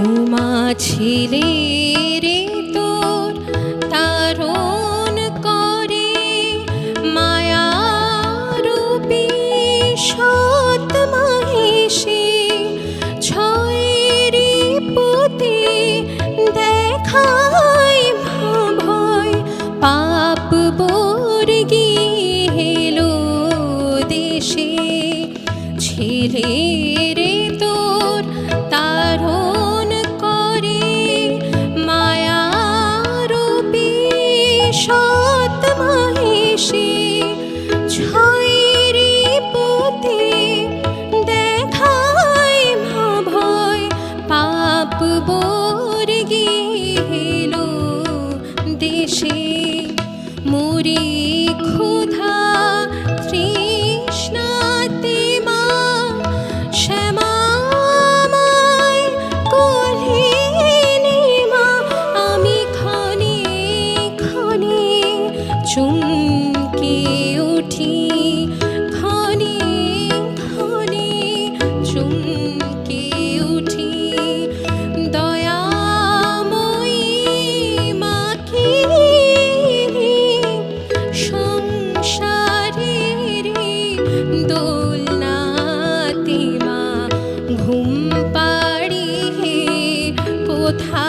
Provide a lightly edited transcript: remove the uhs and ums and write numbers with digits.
ওমা ছেলে রে তোর তারণ করে মায়ারূপী সৎ মহিষী ছয়েরি পুঁতি দেখায় ভয় পাপ বর্গী হেলো দেশে ছেলে রে তোর তারণ করে মায়ারূপী সৎ মহিষী ছয়েরি পুঁতি দেখায় ভয় পাপ বর্গী হেলো দেশে মরি ক্ষুধা তৃষ্ণাতে মা শ্যামাময় কোলে মা আমি ক্ষণে ক্ষণে চমকে উঠি ক্ষণে ক্ষণে চমকে উঠি দয়াময়ী মাকে সংসারের দোলনাতে মা ঘুম পাড়ি হে কোথা